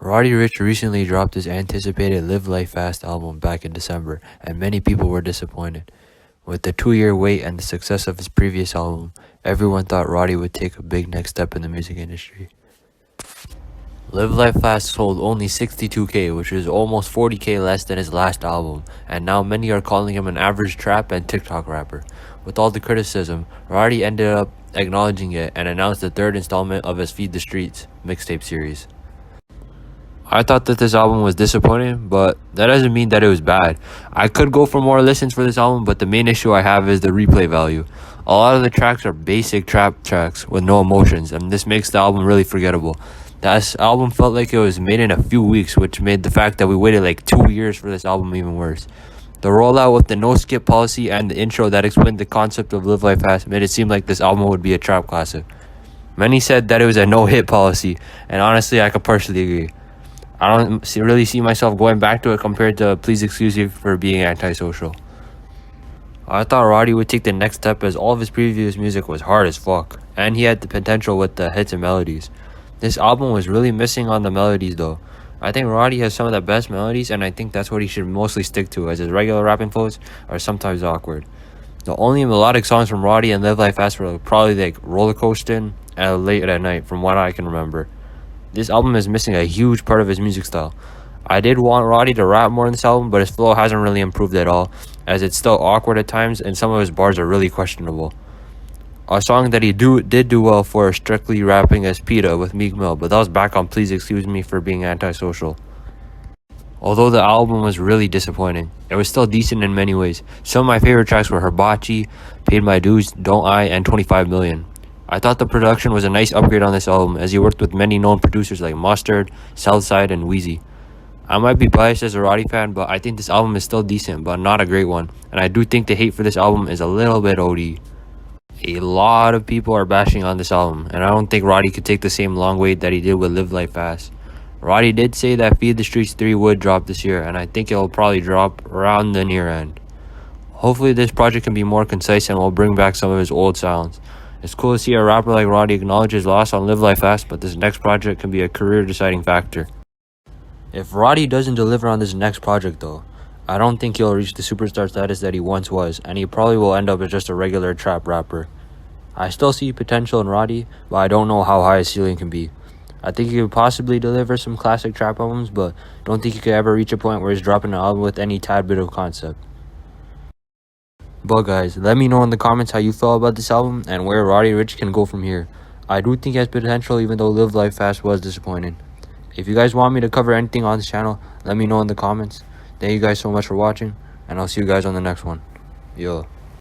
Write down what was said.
Roddy Ricch recently dropped his anticipated Live Life Fast album back in December, and many people were disappointed. With the 2-year wait and the success of his previous album, everyone thought Roddy would take a big next step in the music industry. Live Life Fast sold only 62K, which is almost 40K less than his last album, and now many are calling him an average trap and TikTok rapper. With all the criticism, Roddy ended up acknowledging it and announced the third installment of his Feed the Streets mixtape series. I thought that this album was disappointing, but that doesn't mean that it was bad. I could go for more listens for this album, but the main issue I have is the replay value. A lot of the tracks are basic trap tracks with no emotions, and this makes the album really forgettable. This album felt like it was made in a few weeks, which made the fact that we waited like 2 years for this album even worse. The rollout with the no-skip policy and the intro that explained the concept of Live Life Fast made it seem like this album would be a trap classic. Many said that it was a no-hit policy, and honestly, I could partially agree. I don't really see myself going back to it compared to Please Excuse Me for being antisocial. I thought Roddy would take the next step as all of his previous music was hard as fuck, and he had the potential with the hits and melodies. This album was really missing on the melodies though. I think Roddy has some of the best melodies, and I think that's what he should mostly stick to, as his regular rapping flows are sometimes awkward. The only melodic songs from Roddy and Live Life Fast were probably like Roller Coastin' and Late at Night from what I can remember. This album is missing a huge part of his music style. I did want Roddy to rap more in this album, but his flow hasn't really improved at all, as it's still awkward at times and some of his bars are really questionable. A song that he did do well for is Strictly rapping as PETA with Meek Mill, but that was back on Please Excuse Me for being antisocial. Although the album was really disappointing, it was still decent in many ways. Some of my favorite tracks were Hibachi, Paid My Dues, Don't I, and 25 Million. I thought the production was a nice upgrade on this album, as he worked with many known producers like Mustard, Southside, and Wheezy. I might be biased as a Roddy fan, but I think this album is still decent, but not a great one, and I do think the hate for this album is a little bit OD. A lot of people are bashing on this album, and I don't think Roddy could take the same long wait that he did with Live Life Fast. Roddy did say that Feed the Streets 3 would drop this year, and I think it'll probably drop around the near end. Hopefully this project can be more concise and will bring back some of his old sounds. It's cool to see a rapper like Roddy acknowledge his loss on Live Life Fast, but this next project can be a career-deciding factor. If Roddy doesn't deliver on this next project though, I don't think he'll reach the superstar status that he once was, and he probably will end up as just a regular trap rapper. I still see potential in Roddy, but I don't know how high his ceiling can be. I think he could possibly deliver some classic trap albums, but don't think he could ever reach a point where he's dropping an album with any tad bit of concept. But guys, let me know in the comments how you felt about this album and where Roddy Ricch can go from here. I do think he has potential, even though Live Life Fast was disappointing. If you guys want me to cover anything on this channel, let me know in the comments. Thank you guys so much for watching, and I'll see you guys on the next one. Yo.